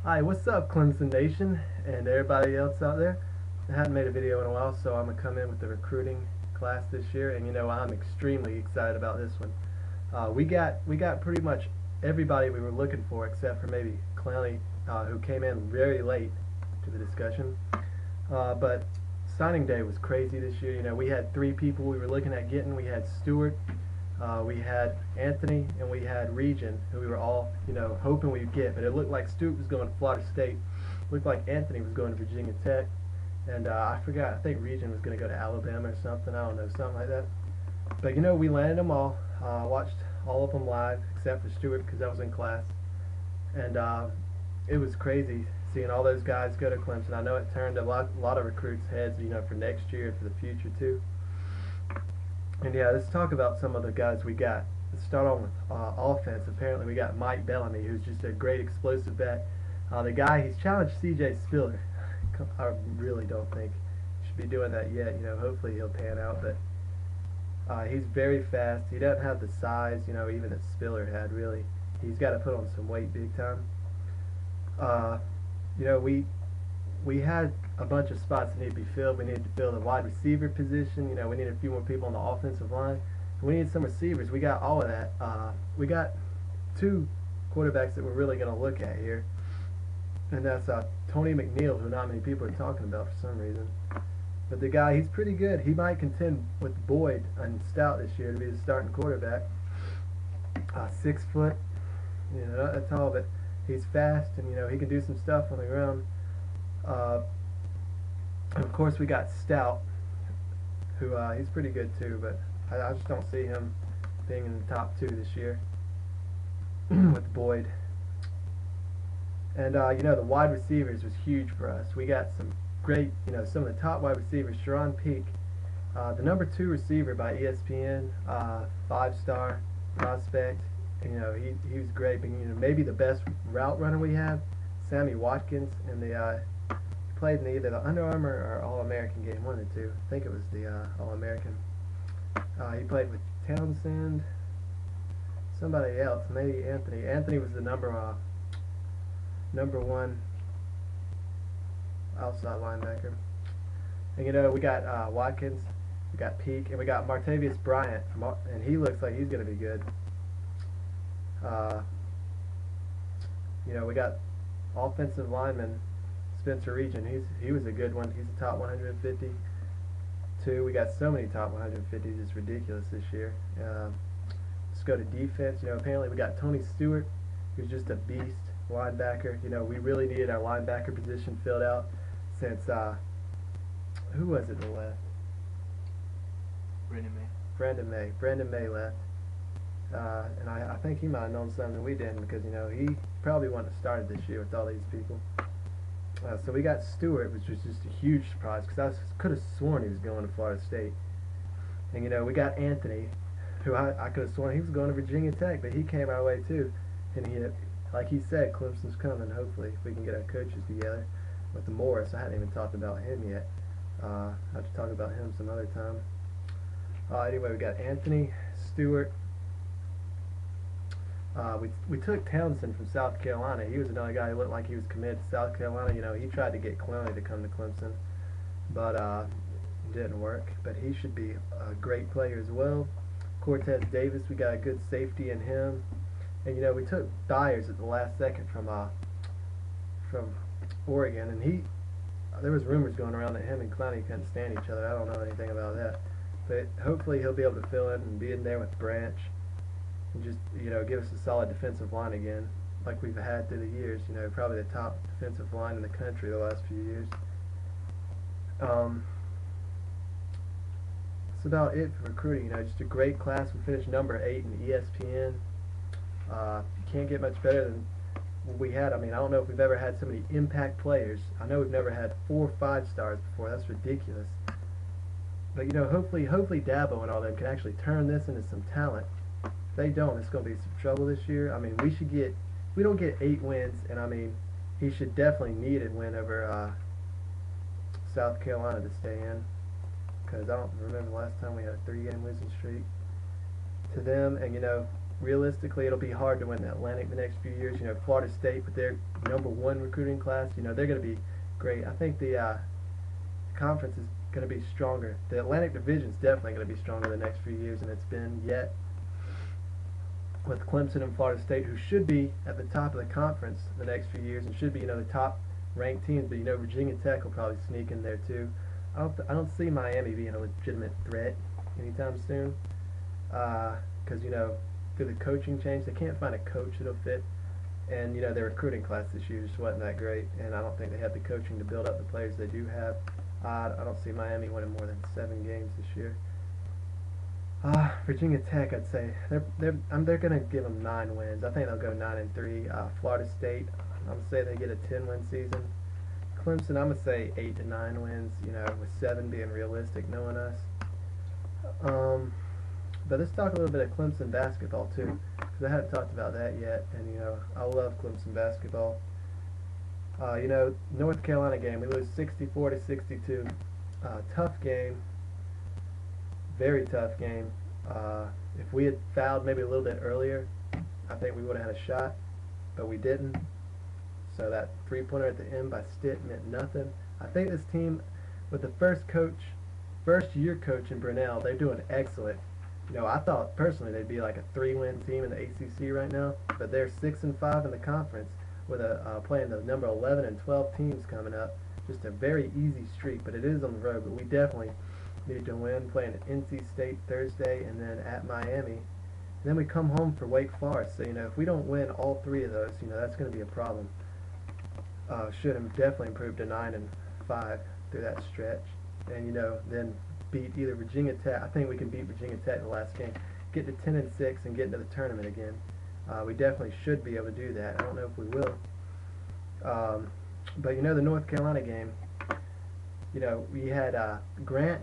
Hi, what's up, Clemson Nation and everybody else out there? I hadn't made a video in a while, so I'm going to come in with the recruiting class this year, and I'm extremely excited about this one. We got pretty much everybody we were looking for, except for maybe Clowney, who came in very late to the discussion. But signing day was crazy this year. We had three people we were looking at getting. We had Stewart, we had Anthony, and we had Region, who we were all, hoping we'd get. But it looked like Stewart was going to Florida State. Looked like Anthony was going to Virginia Tech. And I forgot, I think Region was going to go to Alabama or something. I don't know, something like that. But, we landed them all. Watched all of them live, except for Stewart, because I was in class. And it was crazy seeing all those guys go to Clemson. I know it turned a lot of recruits' heads, for next year and for the future, too. And yeah, let's talk about some of the guys we got. Let's start on with offense. Apparently we got Mike Bellamy, who's just a great explosive back. The guy, he's challenged C.J. Spiller. I really don't think he should be doing that yet. Hopefully he'll pan out. But he's very fast. He doesn't have the size, even that Spiller had, really. He's got to put on some weight big time. We had a bunch of spots that need to be filled. We needed to fill the wide receiver position. We need a few more people on the offensive line. We need some receivers. We got all of that. We got two quarterbacks that we're really going to look at here, and that's Tony McNeil, who not many people are talking about for some reason. But the guy, he's pretty good. He might contend with Boyd and Stout this year to be the starting quarterback. 6 foot, that's all. But he's fast, and he can do some stuff on the ground. Of course, we got Stout, who he's pretty good too, but I just don't see him being in the top two this year with Boyd. And the wide receivers was huge for us. We got some great, some of the top wide receivers. Sharon Peak, the number 2 receiver by ESPN, 5-star prospect. He was great, but maybe the best route runner we have, Sammy Watkins, and the played in either the Under Armour or All-American game, one of the two. I think it was the All-American. He played with Townsend, somebody else, maybe Anthony. Anthony was the number 1 outside linebacker. And we got Watkins, we got Peak, and we got Martavius Bryant, and he looks like he's going to be good. We got offensive lineman Spencer Region. He was a good one. He's a top 150 too. We got so many top 150s. It's ridiculous this year. Let's go to defense. Apparently we got Tony Stewart, who's just a beast linebacker. We really needed our linebacker position filled out since who was it that left? Brendan May left. And I think he might have known something we didn't, because he probably wouldn't have started this year with all these people. So we got Stewart, which was just a huge surprise, because I could have sworn he was going to Florida State. And we got Anthony, who I could have sworn he was going to Virginia Tech, but he came our way too. And like he said, Clemson's coming. Hopefully, if we can get our coaches together. With the Morris, I hadn't even talked about him yet. I'll have to talk about him some other time. Anyway, we got Anthony, Stewart. We took Townsend from South Carolina. He was another guy who looked like he was committed to South Carolina. He tried to get Clowney to come to Clemson, but it didn't work. But he should be a great player as well. Cortez Davis, we got a good safety in him. And we took Byers at the last second from Oregon, and there was rumors going around that him and Clowney couldn't stand each other. I don't know anything about that, but hopefully he'll be able to fill in and be in there with Branch. And just, give us a solid defensive line again, like we've had through the years. Probably the top defensive line in the country the last few years. That's about it for recruiting. Just a great class. We finished number 8 in ESPN. You can't get much better than what we had. I don't know if we've ever had so many impact players. I know we've never had 4 5-stars before. That's ridiculous. But hopefully Dabo and all them can actually turn this into some talent. If they don't, it's going to be some trouble this year. We don't get 8 wins, and he should definitely need a win over South Carolina to stay in, because I don't remember the last time we had a 3-game losing streak to them. And realistically, it'll be hard to win the Atlantic the next few years. You know, Florida State with their #1 recruiting class, you know, they're going to be great. I think the conference is going to be stronger. The Atlantic Division is definitely going to be stronger the next few years than it's been yet. With Clemson and Florida State, who should be at the top of the conference the next few years and should be, you know, the top ranked teams, but you know, Virginia Tech will probably sneak in there too. I don't see Miami being a legitimate threat anytime soon, because you know, through the coaching change, they can't find a coach that'll fit, and you know, their recruiting class this year just wasn't that great, and I don't think they have the coaching to build up the players they do have. I don't see Miami winning more than 7 games this year. Virginia Tech, I'd say they're gonna give them 9 wins. I think they'll go 9-3. Florida State, I'm gonna say they get a 10-win season. Clemson, I'm gonna say 8 to 9 wins. You know, with 7 being realistic, knowing us. But let's talk a little bit of Clemson basketball too, because I haven't talked about that yet. And you know, I love Clemson basketball. You know, North Carolina game, we lose 64-62. Tough game. Very tough game. If we had fouled maybe a little bit earlier, I think we would have had a shot, but we didn't. So that 3-pointer at the end by Stitt meant nothing. I think this team, with the first year coach in Brunell, they're doing excellent. You know, I thought personally they'd be like a 3-win team in the ACC right now, but they're 6-5 in the conference with playing the number 11 and 12 teams coming up. Just a very easy streak, but it is on the road. But we definitely need to win, playing at NC State Thursday and then at Miami. And then we come home for Wake Forest. So, you know, if we don't win all 3 of those, you know, that's going to be a problem. Should have definitely improved to 9-5 through that stretch. And, you know, then beat either Virginia Tech. I think we can beat Virginia Tech in the last game. Get to 10-6 and get into the tournament again. We definitely should be able to do that. I don't know if we will. But, you know, the North Carolina game, you know, we had Grant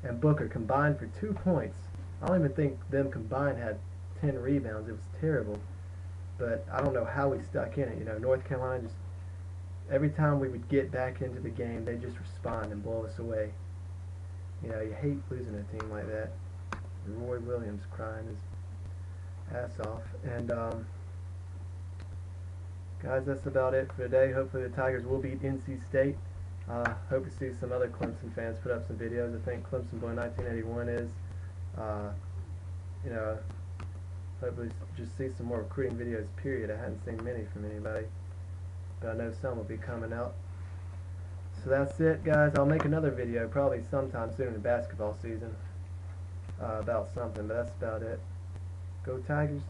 and Booker combined for 2 points. I don't even think them combined had 10 rebounds. It was terrible. But I don't know how we stuck in it. You know, North Carolina just, every time we would get back into the game, they just respond and blow us away. You know, you hate losing a team like that. Roy Williams crying his ass off. And guys, that's about it for today. Hopefully the Tigers will beat NC State. Hope to see some other Clemson fans put up some videos. I think Clemson Boy 1981 is. You know, hopefully just see some more recruiting videos, period. I hadn't seen many from anybody, but I know some will be coming out. So that's it, guys. I'll make another video probably sometime soon in the basketball season about something, but that's about it. Go Tigers.